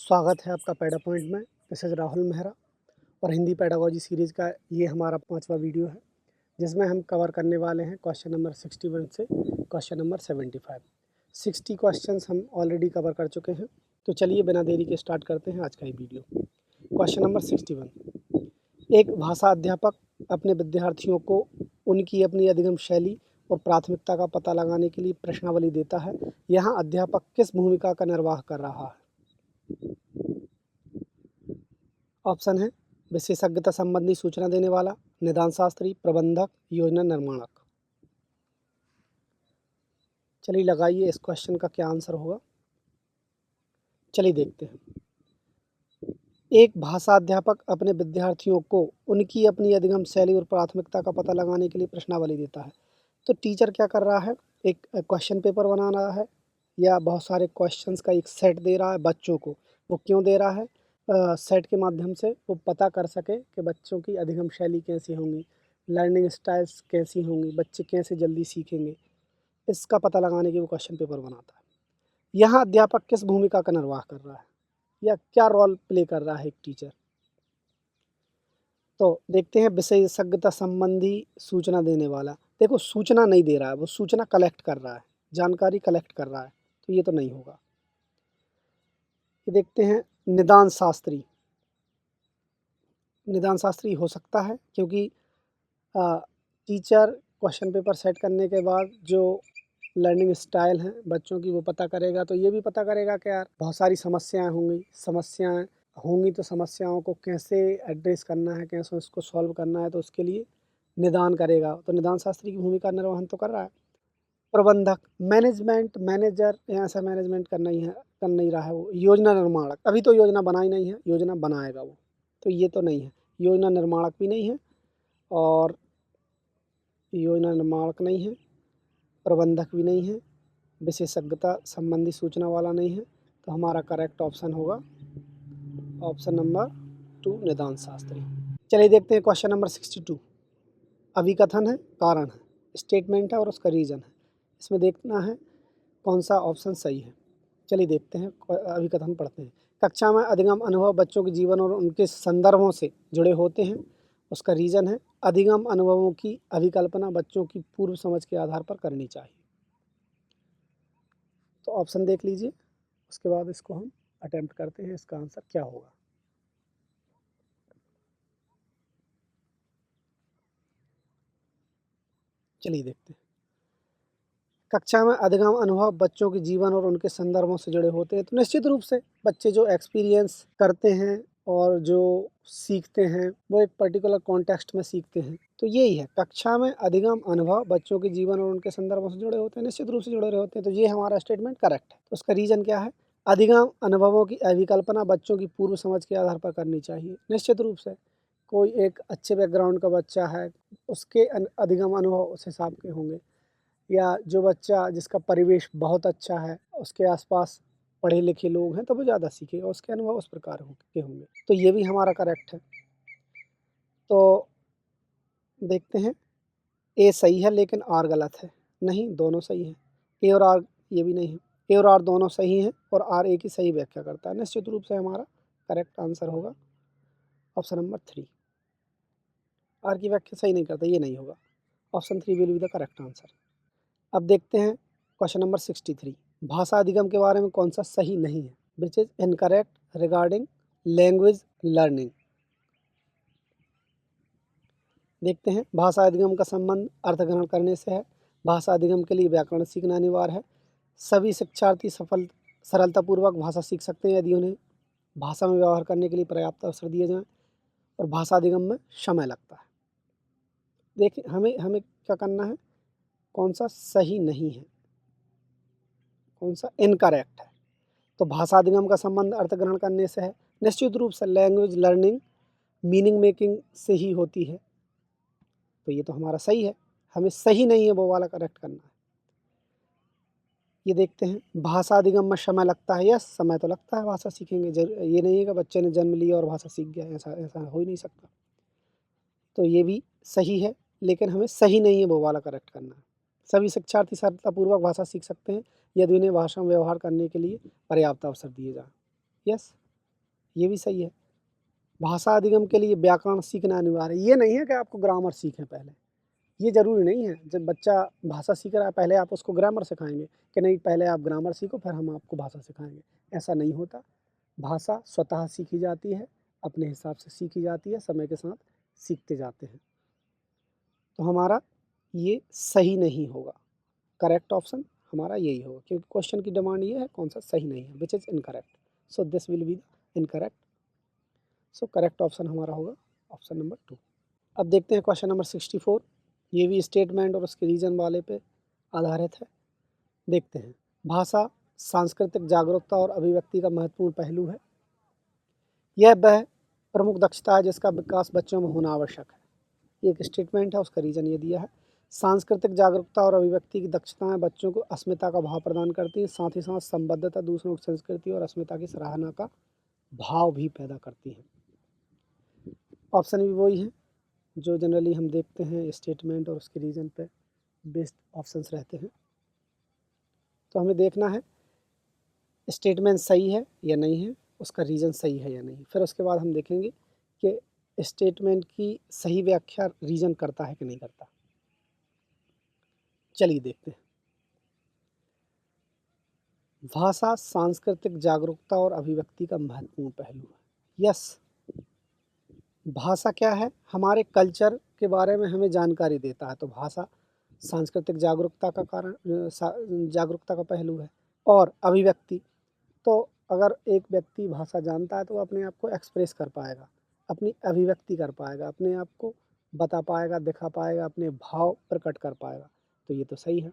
स्वागत है आपका पैडा पॉइंट में। दिस इज़ राहुल मेहरा और हिंदी पेडागोजी सीरीज़ का ये हमारा 5वां वीडियो है, जिसमें हम कवर करने वाले हैं क्वेश्चन नंबर 61 से क्वेश्चन नंबर 75। 60 क्वेश्चंस हम ऑलरेडी कवर कर चुके हैं, तो चलिए बिना देरी के स्टार्ट करते हैं आज का ये वीडियो। क्वेश्चन नंबर 61, एक भाषा अध्यापक अपने विद्यार्थियों को उनकी अपनी अधिगम शैली और प्राथमिकता का पता लगाने के लिए प्रश्नावली देता है। यहाँ अध्यापक किस भूमिका का निर्वाह कर रहा है? ऑप्शन है विशेषज्ञता संबंधी सूचना देने वाला, निदान शास्त्री, प्रबंधक, योजना निर्माणक। चलिए लगाइए इस क्वेश्चन का क्या आंसर होगा। चलिए देखते हैं। एक भाषा अध्यापक अपने विद्यार्थियों को उनकी अपनी अधिगम शैली और प्राथमिकता का पता लगाने के लिए प्रश्नावली देता है। तो टीचर क्या कर रहा है, एक क्वेश्चन पेपर बना रहा है या बहुत सारे क्वेश्चंस का एक सेट दे रहा है बच्चों को। वो क्यों दे रहा है? सेट के माध्यम से वो पता कर सके कि बच्चों की अधिगम शैली कैसी होंगी, लर्निंग स्टाइल्स कैसी होंगी, बच्चे कैसे जल्दी सीखेंगे, इसका पता लगाने के वो क्वेश्चन पेपर बनाता है। यहाँ अध्यापक किस भूमिका का निर्वाह कर रहा है या क्या रोल प्ले कर रहा है एक टीचर? तो देखते हैं, विशेषज्ञता संबंधी सूचना देने वाला। देखो, सूचना नहीं दे रहा है, वो सूचना कलेक्ट कर रहा है, जानकारी कलेक्ट कर रहा है, तो ये तो नहीं होगा। ये देखते हैं, निदान शास्त्री। निदान शास्त्री हो सकता है क्योंकि टीचर क्वेश्चन पेपर सेट करने के बाद जो लर्निंग स्टाइल हैं बच्चों की वो पता करेगा, तो ये भी पता करेगा कि यार बहुत सारी समस्याएं होंगी तो समस्याओं को कैसे एड्रेस करना है, कैसे उसको सॉल्व करना है, तो उसके लिए निदान करेगा। तो निदान शास्त्री की भूमिका निर्वहन तो कर रहा है। प्रबंधक, मैनेजर ऐसा मैनेजमेंट कर नहीं रहा है वो। योजना निर्माणक, अभी तो योजना बनाई नहीं है, योजना बनाएगा वो, तो ये तो नहीं है। योजना निर्माणक भी नहीं है और योजना निर्माणक नहीं है, प्रबंधक भी नहीं है, विशेषज्ञता संबंधी सूचना वाला नहीं है। तो हमारा करेक्ट ऑप्शन होगा ऑप्शन नंबर 2, निदान शास्त्री। चलिए देखते हैं क्वेश्चन नंबर 62। अभिकथन है, कारण है, स्टेटमेंट है और उसका रीज़न है। इसमें देखना है कौन सा ऑप्शन सही है। चलिए देखते हैं, अभिकथन पढ़ते हैं। कक्षा में अधिगम अनुभव बच्चों के जीवन और उनके संदर्भों से जुड़े होते हैं। उसका रीज़न है, अधिगम अनुभवों की अभिकल्पना बच्चों की पूर्व समझ के आधार पर करनी चाहिए। तो ऑप्शन देख लीजिए, उसके बाद इसको हम अटेम्प्ट करते हैं, इसका आंसर क्या होगा। चलिए देखते हैं। कक्षा में अधिगम अनुभव बच्चों के जीवन और उनके संदर्भों से जुड़े होते हैं। तो निश्चित रूप से बच्चे जो एक्सपीरियंस करते हैं और जो सीखते हैं वो एक पर्टिकुलर कॉन्टेक्स्ट में सीखते हैं। तो यही है, कक्षा में अधिगम अनुभव बच्चों के जीवन और उनके संदर्भों से जुड़े होते हैं, निश्चित रूप से जुड़े रहे होते हैं। तो ये हमारा स्टेटमेंट करेक्ट है। तो उसका रीज़न क्या है? अधिगम अनुभवों की अभिकल्पना बच्चों की पूर्व समझ के आधार पर करनी चाहिए। निश्चित रूप से कोई एक अच्छे बैकग्राउंड का बच्चा है, उसके अधिगम अनुभव उस हिसाब के होंगे, या जो बच्चा जिसका परिवेश बहुत अच्छा है, उसके आसपास पढ़े लिखे लोग हैं, तो वो ज़्यादा सीखेगा, उसके अनुभव उस प्रकार के होंगे। तो ये भी हमारा करेक्ट है। तो देखते हैं, ए सही है लेकिन आर गलत है। नहीं, दोनों सही हैं। ए और आर ये भी नहीं है। ए और आर दोनों सही हैं और आर ए की सही व्याख्या करता है। निश्चित रूप से हमारा करेक्ट आंसर होगा ऑप्शन नंबर 3। आर की व्याख्या सही नहीं करता, ये नहीं होगा। Option 3 will be the correct answer. अब देखते हैं क्वेश्चन नंबर 63। भाषा अधिगम के बारे में कौन सा सही नहीं है? Which is incorrect regarding language learning. देखते हैं, भाषा अधिगम का संबंध अर्थ ग्रहण करने से है। भाषा अधिगम के लिए व्याकरण सीखना अनिवार्य है। सभी शिक्षार्थी सरलतापूर्वक भाषा सीख सकते हैं यदि उन्हें भाषा में व्यवहार करने के लिए पर्याप्त अवसर दिए जाएं, और भाषा अधिगम में समय लगता है। देखिए, हमें हमें क्या करना है, कौन सा सही नहीं है, कौन सा इनकरेक्ट है। तो भाषा अधिगम का संबंध अर्थ ग्रहण करने से है। निश्चित रूप से लैंग्वेज लर्निंग मीनिंग मेकिंग से ही होती है, तो ये तो हमारा सही है। हमें सही नहीं है वो वाला करेक्ट करना है। ये देखते हैं, भाषा अधिगम में समय लगता है। यस, समय तो लगता है, भाषा सीखेंगे। ये नहीं है कि बच्चे ने जन्म लिया और भाषा सीख गया, ऐसा ऐसा हो ही नहीं सकता। तो ये भी सही है, लेकिन हमें सही नहीं है वो वाला करेक्ट करना है। सभी शिक्षार्थी सरलतापूर्वक भाषा सीख सकते हैं यदि उन्हें भाषा में व्यवहार करने के लिए पर्याप्त अवसर दिए जाएं। यस, ये भी सही है। भाषा अधिगम के लिए व्याकरण सीखना अनिवार्य है। ये नहीं है कि आपको ग्रामर सीखें पहले, ये ज़रूरी नहीं है। जब बच्चा भाषा सीख रहा है पहले आप उसको ग्रामर सिखाएँगे कि नहीं पहले आप ग्रामर सीखो फिर हम आपको भाषा सिखाएँगे, ऐसा नहीं होता। भाषा स्वतः सीखी जाती है, अपने हिसाब से सीखी जाती है, समय के साथ सीखते जाते हैं। तो हमारा ये सही नहीं होगा, करेक्ट ऑप्शन हमारा यही होगा क्योंकि क्वेश्चन की डिमांड ये है कौन सा सही नहीं है, which is incorrect. So this will be incorrect. So correct option हमारा होगा ऑप्शन नंबर 2। अब देखते हैं क्वेश्चन नंबर 64। ये भी स्टेटमेंट और उसके रीजन वाले पे आधारित है। देखते हैं, भाषा सांस्कृतिक जागरूकता और अभिव्यक्ति का महत्वपूर्ण पहलू है। यह वह प्रमुख दक्षता है जिसका विकास बच्चों में होना आवश्यक है। ये एक स्टेटमेंट है, उसका रीजन ये दिया है। सांस्कृतिक जागरूकता और अभिव्यक्ति की दक्षताएं बच्चों को अस्मिता का भाव प्रदान करती हैं, साथ ही साथ संबद्धता, दूसरों की संस्कृति और अस्मिता की सराहना का भाव भी पैदा करती हैं। ऑप्शन भी वही है जो जनरली हम देखते हैं स्टेटमेंट और उसके रीजन पे बेस्ड ऑप्शंस रहते हैं। तो हमें देखना है स्टेटमेंट सही है या नहीं है, उसका रीजन सही है या नहीं। फिर उसके बाद हम देखेंगे कि स्टेटमेंट की सही व्याख्या रीजन करता है कि नहीं करता। चलिए देखते हैं। भाषा सांस्कृतिक जागरूकता और अभिव्यक्ति का महत्वपूर्ण पहलू है। यस, भाषा क्या है, हमारे कल्चर के बारे में हमें जानकारी देता है, तो भाषा सांस्कृतिक जागरूकता का कारण जागरूकता का पहलू है। और अभिव्यक्ति, तो अगर एक व्यक्ति भाषा जानता है तो वो अपने आप को एक्सप्रेस कर पाएगा, अपनी अभिव्यक्ति कर पाएगा, अपने आप को बता पाएगा, दिखा पाएगा, अपने भाव प्रकट कर पाएगा, तो ये तो सही है।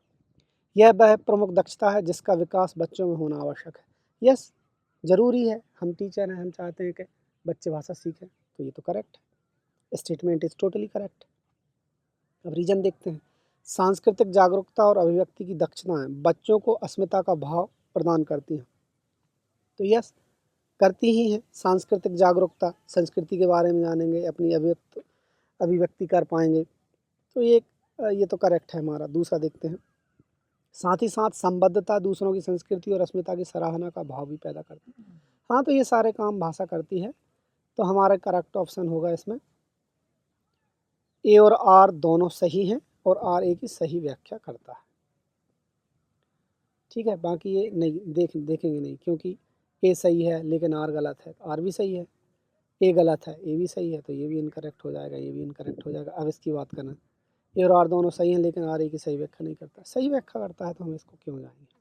यह वह प्रमुख दक्षता है जिसका विकास बच्चों में होना आवश्यक है। यस, ज़रूरी है, हम टीचर हैं, हम चाहते हैं कि बच्चे भाषा सीखें, तो ये तो करेक्ट है। Statement is totally correct. अब रीजन देखते हैं। सांस्कृतिक जागरूकता और अभिव्यक्ति की दक्षताएं बच्चों को अस्मिता का भाव प्रदान करती हैं, तो यस करती ही हैं। सांस्कृतिक जागरूकता, संस्कृति के बारे में जानेंगे, अपनी अभिव्यक्ति कर पाएंगे, तो ये तो करेक्ट है हमारा। दूसरा देखते हैं, साथ ही साथ संबद्धता, दूसरों की संस्कृति और अस्मिता की सराहना का भाव भी पैदा करती है। हाँ, तो ये सारे काम भाषा करती है, तो हमारा करेक्ट ऑप्शन होगा इसमें ए और आर दोनों सही हैं और आर ए की सही व्याख्या करता है। ठीक है, बाकी ये नहीं देखेंगे नहीं, क्योंकि ए सही है लेकिन आर गलत है, आर भी सही है, ए गलत है, ए भी सही है, तो ये भी इनकरेक्ट हो जाएगा, ये भी इनकरेक्ट हो जाएगा। अब इसकी बात करना, ए और आर दोनों सही हैं लेकिन आर ए की सही व्याख्या नहीं करता। सही व्याख्या करता है तो हम इसको क्यों जाएंगे।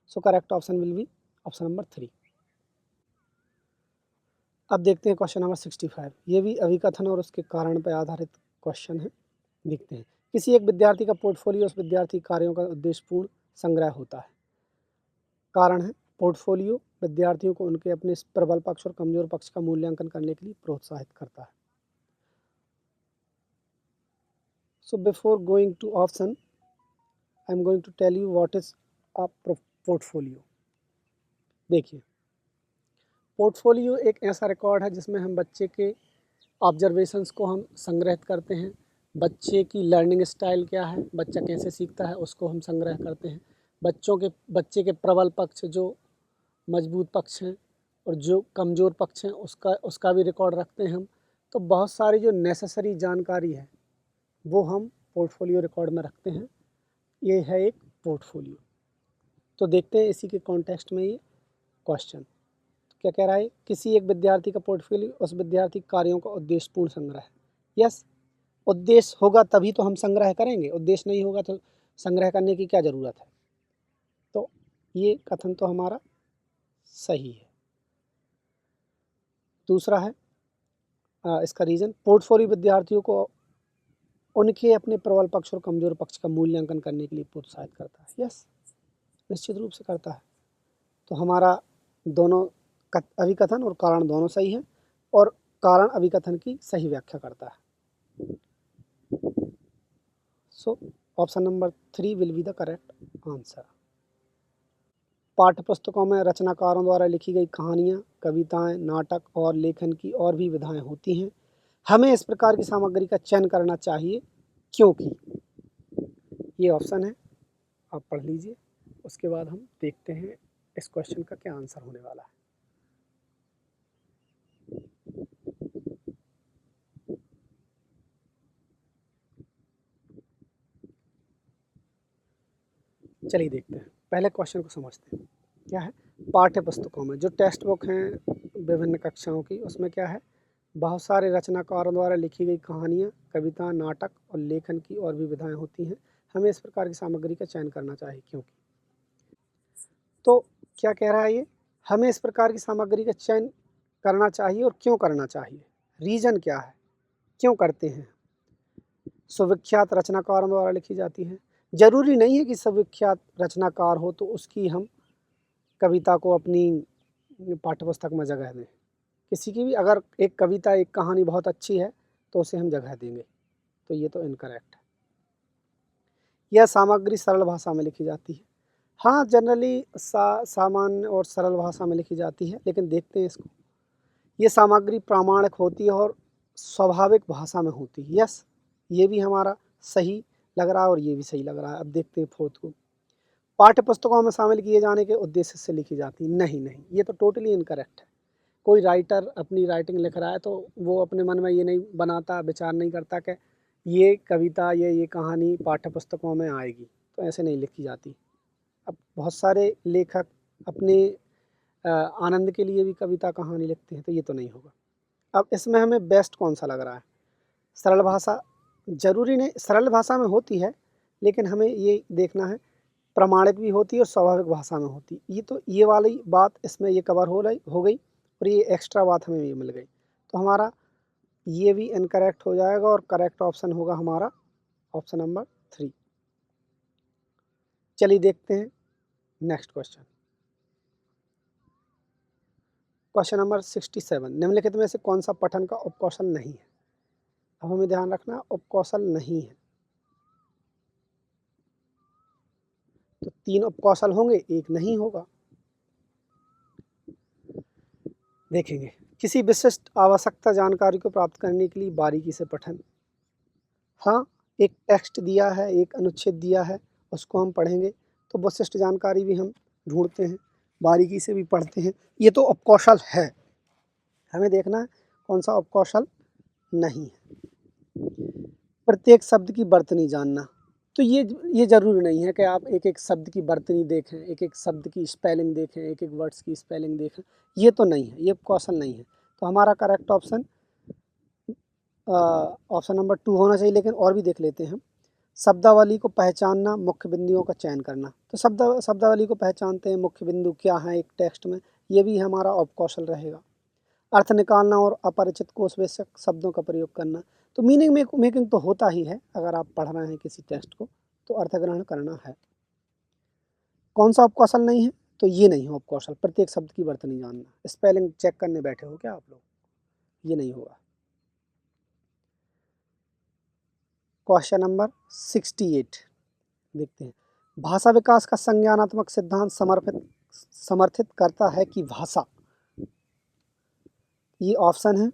So correct option will be option number 3। अब देखते हैं क्वेश्चन नंबर 65। ये भी अभिकथन और उसके कारण पर आधारित क्वेश्चन है। देखते हैं, किसी एक विद्यार्थी का पोर्टफोलियो उस विद्यार्थी कार्यों का उद्देश्यपूर्ण संग्रह होता है। कारण है, पोर्टफोलियो विद्यार्थियों को उनके अपने प्रबल पक्ष और कमजोर पक्ष का मूल्यांकन करने के लिए प्रोत्साहित करता है। So before going to option, I am going to tell you what is a portfolio. देखिए, पोर्टफोलियो एक ऐसा रिकॉर्ड है जिसमें हम बच्चे के ऑब्जर्वेशंस को हम संग्रहित करते हैं। बच्चे की लर्निंग स्टाइल क्या है, बच्चा कैसे सीखता है, उसको हम संग्रह करते हैं। बच्चे के प्रबल पक्ष, जो मजबूत पक्ष हैं, और जो कमज़ोर पक्ष हैं, उसका भी रिकॉर्ड रखते हैं हम। तो बहुत सारी जो नेसेसरी जानकारी है वो हम पोर्टफोलियो रिकॉर्ड में रखते हैं। ये है एक पोर्टफोलियो। तो देखते हैं इसी के कॉन्टेक्स्ट में ये क्वेश्चन क्या कह रहा है। किसी एक विद्यार्थी का पोर्टफोलियो उस विद्यार्थी कार्यों का उद्देश्यपूर्ण संग्रह है। यस, उद्देश्य होगा तभी तो हम संग्रह करेंगे, उद्देश्य नहीं होगा तो संग्रह करने की क्या ज़रूरत है। तो ये कथन तो हमारा सही है। दूसरा है इसका रीज़न, पोर्टफोलियो विद्यार्थियों को उनके अपने प्रबल पक्ष और कमज़ोर पक्ष का मूल्यांकन करने के लिए प्रोत्साहित करता है। यस, निश्चित रूप से करता है। तो हमारा दोनों अभिकथन और कारण दोनों सही है, और कारण अभिकथन की सही व्याख्या करता है। So option number 3 will be the correct answer. पाठ्य पुस्तकों में रचनाकारों द्वारा लिखी गई कहानियाँ, कविताएं, नाटक और लेखन की और भी विधाएं होती हैं। हमें इस प्रकार की सामग्री का चयन करना चाहिए क्योंकि, ये ऑप्शन है, आप पढ़ लीजिए, उसके बाद हम देखते हैं इस क्वेश्चन का क्या आंसर होने वाला है। चलिए देखते हैं, पहले क्वेश्चन को समझते हैं। क्या है, पाठ्य पुस्तकों में जो टेक्स्ट बुक हैं विभिन्न कक्षाओं की, उसमें क्या है, बहुत सारे रचनाकारों द्वारा लिखी गई कहानियाँ, कविता, नाटक और लेखन की और भी विधाएँ होती हैं। हमें इस प्रकार की सामग्री का चयन करना चाहिए। क्योंकि तो क्या कह रहा है ये, हमें इस प्रकार की सामग्री का चयन करना चाहिए और क्यों करना चाहिए, रीज़न क्या है, क्यों करते हैं। सुविख्यात रचनाकारों द्वारा लिखी जाती है। ज़रूरी नहीं है कि सुविख्यात रचनाकार हो तो उसकी हम कविता को अपनी पाठ्यपुस्तक में जगह दें। किसी की भी अगर एक कविता, एक कहानी बहुत अच्छी है तो उसे हम जगह देंगे, तो ये तो इनकरेक्ट है। यह सामग्री सरल भाषा में लिखी जाती है। हाँ, जनरली सामान्य और सरल भाषा में लिखी जाती है, लेकिन देखते हैं इसको। ये सामग्री प्रामाणिक होती है और स्वाभाविक भाषा में होती है। यस, ये भी हमारा सही लग रहा है और ये भी सही लग रहा है। अब देखते हैं फोर्थ को। पाठ्य पुस्तकों में शामिल किए जाने के उद्देश्य से लिखी जाती है। नहीं नहीं, ये तो टोटली इनकरेक्ट है। कोई राइटर अपनी राइटिंग लिख रहा है तो वो अपने मन में ये नहीं बनाता, विचार नहीं करता कि ये कविता, ये कहानी पाठ्य पुस्तकों में आएगी, तो ऐसे नहीं लिखी जाती। अब बहुत सारे लेखक अपने आनंद के लिए भी कविता कहानी लिखते हैं, तो ये तो नहीं होगा। अब इसमें हमें बेस्ट कौन सा लग रहा है, सरल भाषा। ज़रूरी नहीं सरल भाषा में होती है, लेकिन हमें ये देखना है प्रामाणिक भी होती है और स्वाभाविक भाषा में होती है। ये तो ये वाली बात इसमें ये कवर हो गई और ये एक्स्ट्रा बात हमें ये मिल गई, तो हमारा ये भी इनकरेक्ट हो जाएगा और करेक्ट ऑप्शन होगा हमारा ऑप्शन नंबर 3। चलिए देखते हैं नेक्स्ट क्वेश्चन। क्वेश्चन नंबर 67, निम्नलिखित में से कौन सा पठन का उपकौशल नहीं है। अब हमें ध्यान रखना, उपकौशल नहीं है तो 3 उपकौशल होंगे, एक नहीं होगा। देखेंगे, किसी विशिष्ट आवश्यकता जानकारी को प्राप्त करने के लिए बारीकी से पठन। हाँ, एक टेक्स्ट दिया है, एक अनुच्छेद दिया है, उसको हम पढ़ेंगे तो विशिष्ट जानकारी भी हम ढूंढते हैं, बारीकी से भी पढ़ते हैं। ये तो उपकौशल है, हमें देखना है कौन सा उपकौशल नहीं है। प्रत्येक शब्द की वर्तनी जानना, तो ये ज़रूरी नहीं है कि आप एक एक शब्द की वर्तनी देखें, एक एक शब्द की स्पेलिंग देखें, एक एक वर्ड्स की स्पेलिंग देखें, ये तो नहीं है, ये कौशल नहीं है। तो हमारा करेक्ट ऑप्शन ऑप्शन नंबर 2 होना चाहिए, लेकिन और भी देख लेते हैं हम। शब्दावली को पहचानना, मुख्य बिंदुओं का चयन करना, तो शब्दावली को पहचानते हैं, मुख्य बिंदु क्या हैं एक टेक्स्ट में, ये भी हमारा उपकौशल रहेगा। अर्थ निकालना और अपरिचित कोशवाचक शब्दों का प्रयोग करना, तो मीनिंग मेकिंग तो होता ही है, अगर आप पढ़ रहे हैं किसी टेक्स्ट को तो अर्थ ग्रहण करना है। कौन सा उपकौशल नहीं है, तो ये नहीं है उपकौशल, प्रत्येक शब्द की वर्तनी जानना। स्पेलिंग चेक करने बैठे हो क्या आप लोग, ये नहीं होगा। क्वेश्चन नंबर 68 देखते हैं। भाषा विकास का संज्ञानात्मक सिद्धांत समर्थित करता है कि भाषा, ये ऑप्शन है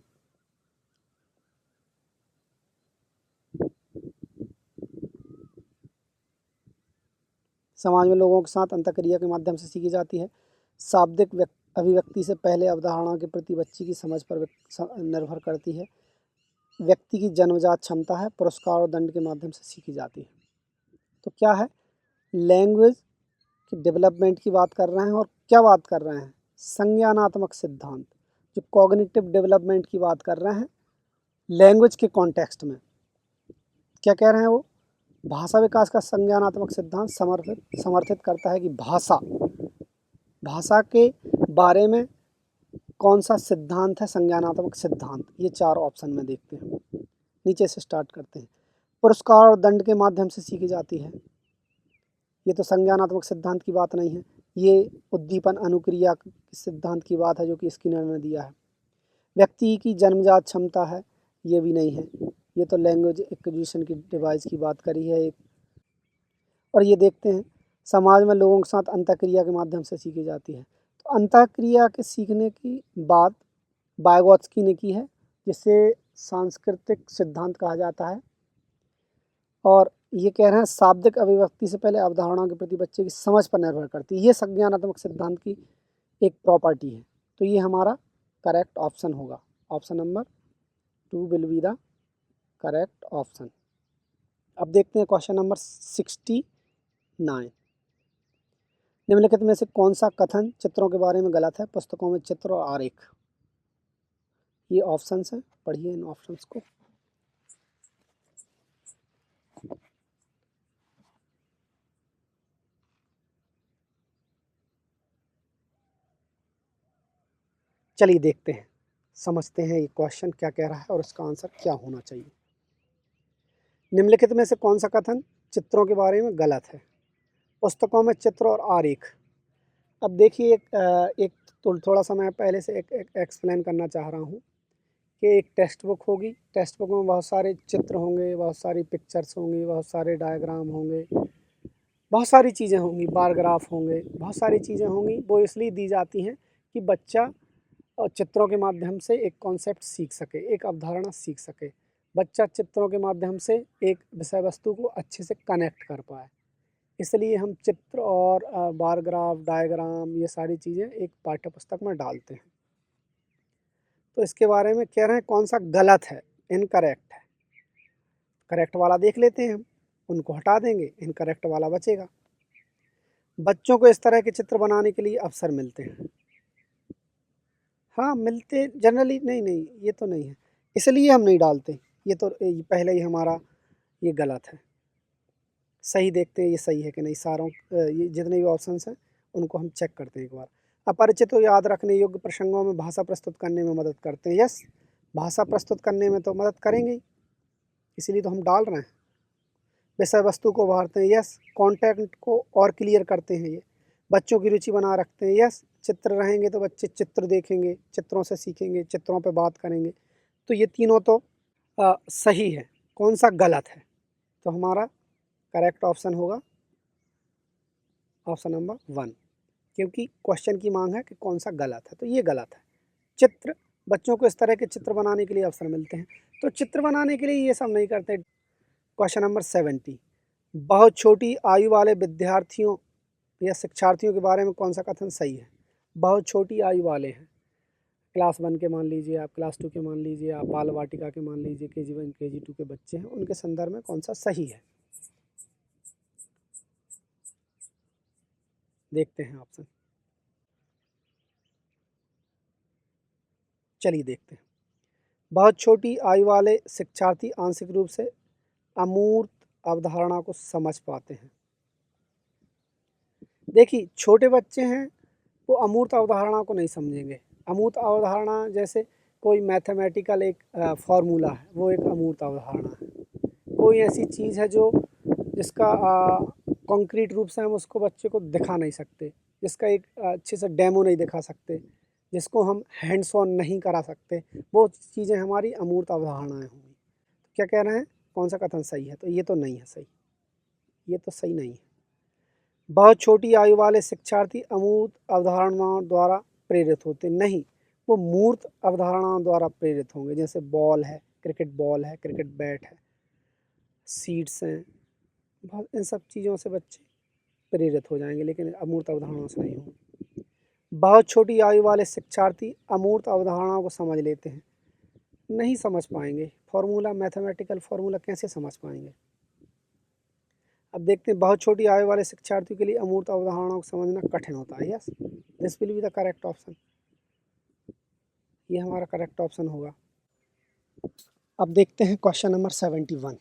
समाज में लोगों के साथ अंतःक्रिया के माध्यम से सीखी जाती है, शाब्दिक अभिव्यक्ति से पहले अवधारणा के प्रति बच्चे की समझ पर निर्भर करती है, व्यक्ति की जन्मजात क्षमता है, पुरस्कार और दंड के माध्यम से सीखी जाती है। तो क्या है, लैंग्वेज की डेवलपमेंट की बात कर रहे हैं और क्या बात कर रहे हैं, संज्ञानात्मक सिद्धांत, जो कॉग्निटिव डेवलपमेंट की बात कर रहे हैं लैंग्वेज के कॉन्टेक्स्ट में। क्या कह रहे हैं वो, भाषा विकास का संज्ञानात्मक सिद्धांत समर्थित करता है कि भाषा के बारे में कौन सा सिद्धांत है, संज्ञानात्मक सिद्धांत। ये 4 ऑप्शन में देखते हैं, नीचे से स्टार्ट करते हैं। पुरस्कार और दंड के माध्यम से सीखी जाती है, ये तो संज्ञानात्मक सिद्धांत की बात नहीं है, ये उद्दीपन अनुक्रिया सिद्धांत की बात है जो कि स्किनर ने दिया है। व्यक्ति की जन्मजात क्षमता है, ये भी नहीं है, ये तो लैंग्वेज एक्विजिशन की डिवाइस की बात करी है एक। और ये देखते हैं, समाज में लोगों के साथ अंतःक्रिया के माध्यम से सीखी जाती है, तो अंतःक्रिया के सीखने की बात वाइगोत्स्की ने की है, जिसे सांस्कृतिक सिद्धांत कहा जाता है। और ये कह रहे हैं शाब्दिक अभिव्यक्ति से पहले अवधारणा के प्रति बच्चे की समझ पर निर्भर करती है, ये संज्ञानात्मक सिद्धांत की एक प्रॉपर्टी है। तो ये हमारा करेक्ट ऑप्शन होगा, option number 2 will be the correct option. अब देखते हैं क्वेश्चन नंबर 69। निम्नलिखित में से कौन सा कथन चित्रों के बारे में गलत है? पुस्तकों में चित्र और आरेख। ये ऑप्शंस हैं, पढ़िए इन ऑप्शंस को। चलिए देखते हैं, समझते हैं ये क्वेश्चन क्या कह रहा है और इसका आंसर क्या होना चाहिए। निम्नलिखित में से कौन सा कथन चित्रों के बारे में गलत है? पुस्तकों में चित्र और आरेख। अब देखिए एक थोड़ा सा मैं पहले से एक एक्सप्लेन करना चाह रहा हूँ कि एक टेक्स्ट बुक होगी, टेक्स्ट बुक में बहुत सारे चित्र होंगे, बहुत सारी पिक्चर्स होंगी, बहुत सारे डायग्राम होंगे, बहुत सारी चीज़ें होंगी, बार ग्राफ होंगे, बहुत सारी चीज़ें होंगी। वो इसलिए दी जाती हैं कि बच्चा चित्रों के माध्यम से एक कॉन्सेप्ट सीख सके, एक अवधारणा सीख सके। बच्चा चित्रों के माध्यम से एक विषय वस्तु को अच्छे से कनेक्ट कर पाए। इसलिए हम चित्र और बार ग्राफ, डायग्राम, ये सारी चीज़ें एक पाठ्य पुस्तक में डालते हैं। तो इसके बारे में कह रहे हैं कौन सा गलत है, इनकरेक्ट है। करेक्ट वाला देख लेते हैं हम, उनको हटा देंगे, इनकरेक्ट वाला बचेगा। बच्चों को इस तरह के चित्र बनाने के लिए अवसर मिलते हैं। हाँ, मिलते जनरली नहीं, ये तो नहीं है, इसलिए हम नहीं डालते। ये तो पहले ही हमारा ये गलत है। सही देखते हैं ये सही है कि नहीं, सारों ये जितने भी ऑप्शंस हैं उनको हम चेक करते हैं एक बार। अपरिचित और याद रखने योग्य प्रसंगों में भाषा प्रस्तुत करने में मदद करते हैं। यस, भाषा प्रस्तुत करने में तो मदद करेंगे ही, इसीलिए तो हम डाल रहे हैं। विषय वस्तु को उभारते हैं। यस, कंटेंट को और क्लियर करते हैं। ये बच्चों की रुचि बना रखते हैं। यस, चित्र रहेंगे तो बच्चे चित्र देखेंगे, चित्रों से सीखेंगे, चित्रों पे बात करेंगे। तो ये तीनों तो सही है। कौन सा गलत है? तो हमारा करेक्ट ऑप्शन होगा ऑप्शन नंबर 1, क्योंकि क्वेश्चन की मांग है कि कौन सा गलत है, तो ये गलत है। चित्र, बच्चों को इस तरह के चित्र बनाने के लिए अवसर मिलते हैं, तो चित्र बनाने के लिए ये सब नहीं करते। क्वेश्चन नंबर 70, बहुत छोटी आयु वाले विद्यार्थियों या शिक्षार्थियों के बारे में कौन सा कथन सही है? बहुत छोटी आयु वाले हैं, क्लास 1 के मान लीजिए आप, क्लास 2 के मान लीजिए आप, बाल वाटिका के मान लीजिए, KG 1 KG 2 के बच्चे हैं, उनके संदर्भ में कौन सा सही है? देखते हैं ऑप्शन। चलिए देखते हैं। बहुत छोटी आयु वाले शिक्षार्थी आंशिक रूप से अमूर्त अवधारणा को समझ पाते हैं। देखिए, छोटे बच्चे हैं, वो अमूर्त अवधारणा को नहीं समझेंगे। अमूर्त अवधारणा जैसे कोई मैथमेटिकल एक फार्मूला है, वो एक अमूर्त अवधारणा है। कोई ऐसी चीज़ है जो जिसका कॉन्क्रीट रूप से हम उसको बच्चे को दिखा नहीं सकते, जिसका एक अच्छे से डेमो नहीं दिखा सकते, जिसको हम हैंड्स ऑन नहीं करा सकते, वो चीज़ें हमारी अमूर्त अवधारणाएँ होंगी। क्या कह रहे हैं, कौन सा कथन सही है? तो ये तो नहीं है सही, ये तो सही नहीं है। बहुत छोटी आयु वाले शिक्षार्थी अमूर्त अवधारणाओं द्वारा प्रेरित होते नहीं, वो मूर्त अवधारणाओं द्वारा प्रेरित होंगे। जैसे बॉल है, क्रिकेट बॉल है, क्रिकेट बैट है, सीड्स हैं, बहुत इन सब चीज़ों से बच्चे प्रेरित हो जाएंगे, लेकिन अमूर्त अवधारणाओं से नहीं होंगे। बहुत छोटी आयु वाले शिक्षार्थी अमूर्त अवधारणाओं को समझ लेते हैं, नहीं समझ पाएंगे। फॉर्मूला, मैथमेटिकल फार्मूला कैसे समझ पाएंगे? अब देखते हैं, बहुत छोटी आयु वाले शिक्षार्थियों के लिए अमूर्त अवधारणाओं को समझना कठिन होता है। Yes, this will be the correct option. ये हमारा करेक्ट ऑप्शन होगा। अब देखते हैं क्वेश्चन नंबर 71।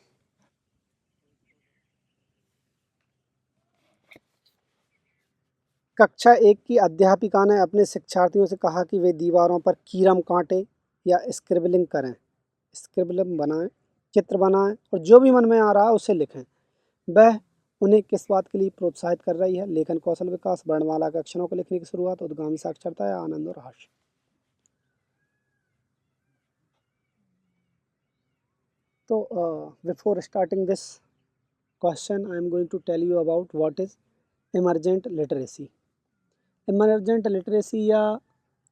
कक्षा 1 की अध्यापिका ने अपने शिक्षार्थियों से कहा कि वे दीवारों पर कीरम काटें या स्क्रिबलिंग करें, स्क्रिबलिंग बनाएं, चित्र बनाएं और जो भी मन में आ रहा है उसे लिखें। वह उन्हें किस बात के लिए प्रोत्साहित कर रही है? लेखन कौशल विकास, वर्णमाला के अक्षरों को लिखने की शुरुआत, उद्गामी साक्षरता या आनंद और हर्ष। तो before starting this question I am going to tell you about what is emergent literacy. Emergent literacy या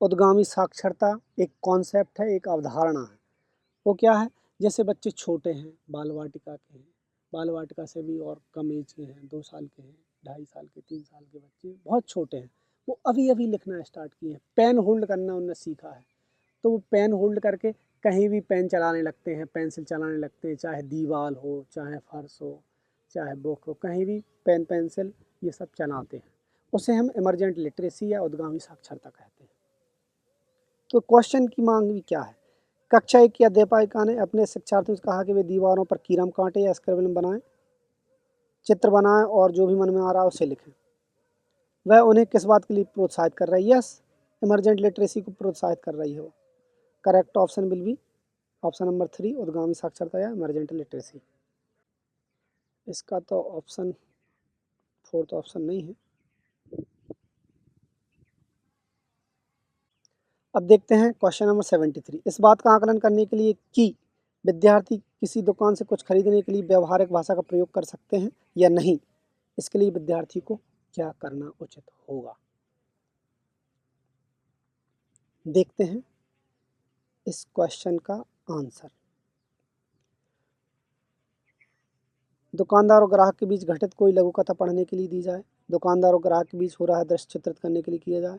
उद्गामी साक्षरता एक कॉन्सेप्ट है, एक अवधारणा है। वो क्या है? जैसे बच्चे छोटे हैं, बाल वाटिका के हैं, बाल वाटिका से भी और कम एज के हैं, 2 साल के हैं, 2.5 साल के, 3 साल के बच्चे बहुत छोटे हैं, वो अभी अभी लिखना स्टार्ट किए हैं, पेन होल्ड करना उन्होंने सीखा है। तो वो पेन होल्ड करके कहीं भी पेन चलाने लगते हैं, पेंसिल चलाने लगते हैं, चाहे दीवार हो, चाहे फर्श हो, चाहे बुक हो, कहीं भी पेन पेंसिल ये सब चलाते हैं। उसे हम इमरजेंट लिटरेसी या उद्गामी साक्षरता कहते हैं। तो क्वेश्चन की मांग भी क्या है? कक्षा 1 की अध्यापिका ने अपने शिक्षार्थियों से कहा कि वे दीवारों पर कीरम कांटे या स्क्रिबल बनाएं, चित्र बनाएं और जो भी मन में आ रहा है उसे लिखें। वह उन्हें किस बात के लिए प्रोत्साहित कर रही है? यस, इमरजेंट लिटरेसी को प्रोत्साहित कर रही है वो। Correct option will be option number 3, उद्गामी साक्षरता या इमरजेंट लिटरेसी। इसका तो ऑप्शन 4 ऑप्शन नहीं है। अब देखते हैं क्वेश्चन नंबर 73। इस बात का आकलन करने के लिए कि विद्यार्थी किसी दुकान से कुछ खरीदने के लिए व्यवहारिक भाषा का प्रयोग कर सकते हैं या नहीं, इसके लिए विद्यार्थी को क्या करना उचित होगा। देखते हैं इस क्वेश्चन का आंसर। दुकानदार और ग्राहक के बीच घटित कोई लघु कथा पढ़ने के लिए दी जाए। दुकानदार और ग्राहक के बीच हो रहा दृश्य चित्रित करने के लिए किया जाए।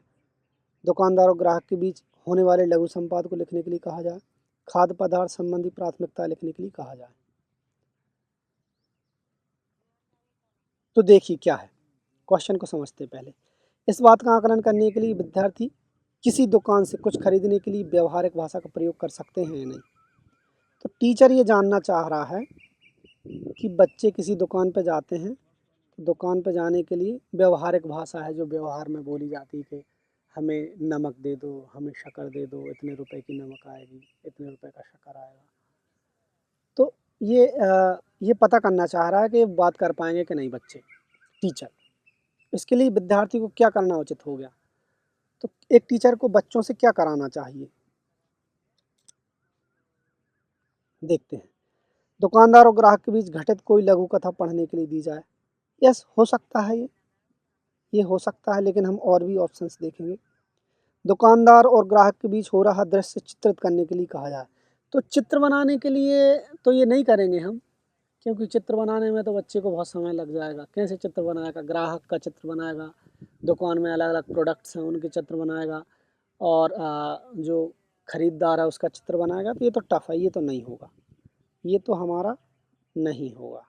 दुकानदार और ग्राहक के बीच होने वाले लघु संवाद को लिखने के लिए कहा जाए। खाद्य पदार्थ संबंधी प्राथमिकता लिखने के लिए कहा जाए। तो देखिए क्या है, क्वेश्चन को समझते पहले। इस बात का आकलन करने के लिए विद्यार्थी किसी दुकान से कुछ खरीदने के लिए व्यवहारिक भाषा का प्रयोग कर सकते हैं या नहीं। तो टीचर ये जानना चाह रहा है कि बच्चे किसी दुकान पर जाते हैं, तो दुकान पर जाने के लिए व्यवहारिक भाषा है जो व्यवहार में बोली जाती है कि हमें नमक दे दो, हमें शक्कर दे दो, इतने रुपए की नमक आएगी, इतने रुपए का शक्कर आएगा। तो ये पता करना चाह रहा है कि बात कर पाएंगे कि नहीं बच्चे, टीचर। इसके लिए विद्यार्थी को क्या करना उचित हो गया। तो एक टीचर को बच्चों से क्या कराना चाहिए, देखते हैं। दुकानदार और ग्राहक के बीच घटित कोई लघु कथा पढ़ने के लिए दी जाए। यस, हो सकता है ये हो सकता है, लेकिन हम और भी ऑप्शंस देखेंगे। दुकानदार और ग्राहक के बीच हो रहा दृश्य चित्रित करने के लिए कहा जाए। तो चित्र बनाने के लिए तो ये नहीं करेंगे हम, क्योंकि चित्र बनाने में तो बच्चे को बहुत समय लग जाएगा। कैसे चित्र बनाएगा? ग्राहक का चित्र बनाएगा, दुकान में अलग अलग प्रोडक्ट्स हैं उनके चित्र बनाएगा, और जो खरीदार है उसका चित्र बनाएगा। तो ये तो टफ है, ये तो नहीं होगा, ये तो हमारा नहीं होगा।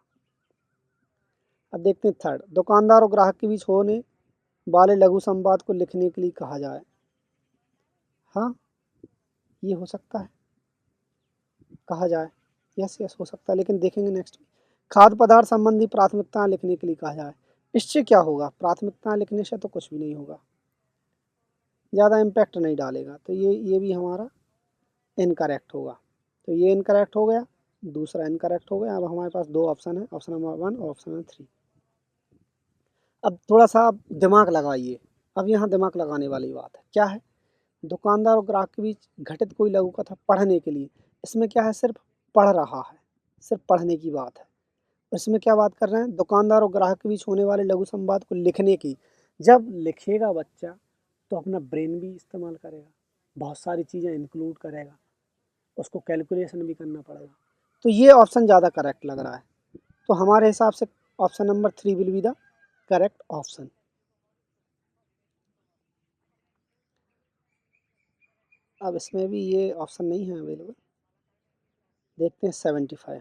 अब देखते हैं थर्ड, दुकानदार और ग्राहक के बीच होने वाले लघु संवाद को लिखने के लिए कहा जाए। हाँ, ये हो सकता है, कहा जाए। यस यस, हो सकता है, लेकिन देखेंगे नेक्स्ट। खाद्य पदार्थ संबंधी प्राथमिकताएं लिखने के लिए कहा जाए। इससे क्या होगा? प्राथमिकताएं लिखने से तो कुछ भी नहीं होगा, ज़्यादा इम्पैक्ट नहीं डालेगा। तो ये भी हमारा इनकरेक्ट होगा। तो ये इनकरेक्ट हो गया, दूसरा इनकरेक्ट हो गया। अब हमारे पास दो ऑप्शन है, ऑप्शन नंबर 1 और ऑप्शन नंबर 3। अब थोड़ा सा आप दिमाग लगाइए। अब यहाँ दिमाग लगाने वाली बात है, क्या है? दुकानदार और ग्राहक के बीच घटित कोई लघु कथा पढ़ने के लिए, इसमें क्या है? सिर्फ पढ़ रहा है, सिर्फ पढ़ने की बात है। इसमें क्या बात कर रहे हैं? दुकानदार और ग्राहक के बीच होने वाले लघु संवाद को लिखने की। जब लिखेगा बच्चा तो अपना ब्रेन भी इस्तेमाल करेगा, बहुत सारी चीज़ें इंक्लूड करेगा, उसको कैलकुलेशन भी करना पड़ेगा। तो ये ऑप्शन ज़्यादा करेक्ट लग रहा है। तो हमारे हिसाब से option number 3 will be the correct option. अब इसमें भी ये ऑप्शन नहीं है अवेलेबल। देखते हैं 75।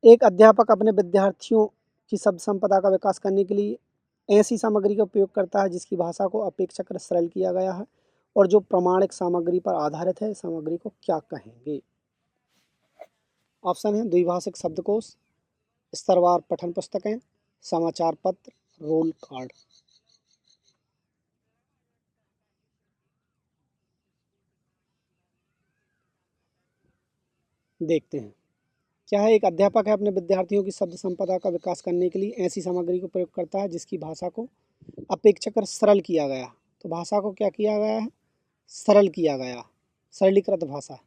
एक अध्यापक अपने विद्यार्थियों की शब्द संपदा का विकास करने के लिए ऐसी सामग्री का उपयोग करता है जिसकी भाषा को अपेक्षाकृत सरल किया गया है और जो प्रमाणिक सामग्री पर आधारित है। सामग्री को क्या कहेंगे? ऑप्शन है द्विभाषिक शब्दकोश, स्तरवार पठन पुस्तकें, समाचार पत्र, रोल कार्ड। देखते हैं क्या है। एक अध्यापक है अपने विद्यार्थियों की शब्द संपदा का विकास करने के लिए ऐसी सामग्री का प्रयोग करता है जिसकी भाषा को अपेक्षाकृत सरल किया गया। तो भाषा को क्या किया गया है? सरल किया गया, सरलीकृत भाषा।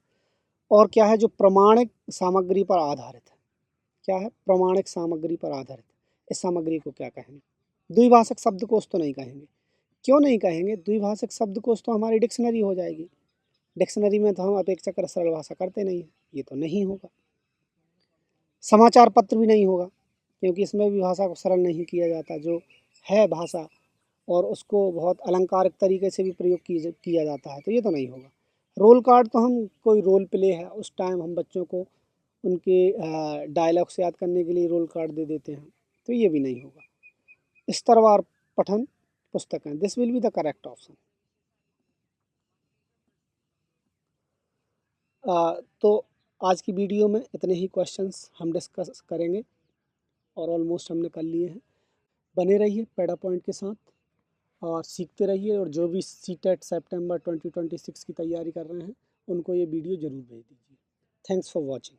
और क्या है? जो प्रमाणिक सामग्री पर आधारित है। क्या है? प्रमाणिक सामग्री पर आधारित। इस सामग्री को क्या कहेंगे? द्विभाषिक शब्दकोश तो नहीं कहेंगे। क्यों नहीं कहेंगे? द्विभाषिक शब्दकोश तो हमारी डिक्शनरी हो जाएगी। डिक्शनरी में तो हम अपेक्षाकृत सरल भाषा करते नहीं हैं, ये तो नहीं होगा। समाचार पत्र भी नहीं होगा, क्योंकि इसमें भी भाषा को सरल नहीं किया जाता। जो है भाषा और उसको बहुत अलंकारिक तरीके से भी प्रयोग किया जाता है, तो ये तो नहीं होगा। रोल कार्ड तो हम कोई रोल प्ले है, उस टाइम हम बच्चों को उनके डायलॉग्स याद करने के लिए रोल कार्ड दे देते हैं, तो ये भी नहीं होगा। स्तरवार पठन पुस्तकें। This will be the correct option. तो आज की वीडियो में इतने ही क्वेश्चंस हम डिस्कस करेंगे और ऑलमोस्ट हमने कर लिए हैं। बने रहिए पेडा पॉइंट के साथ और सीखते रहिए, और जो भी सीटेट सितंबर 2026 की तैयारी कर रहे हैं उनको ये वीडियो ज़रूर भेज दीजिए। Thanks for watching.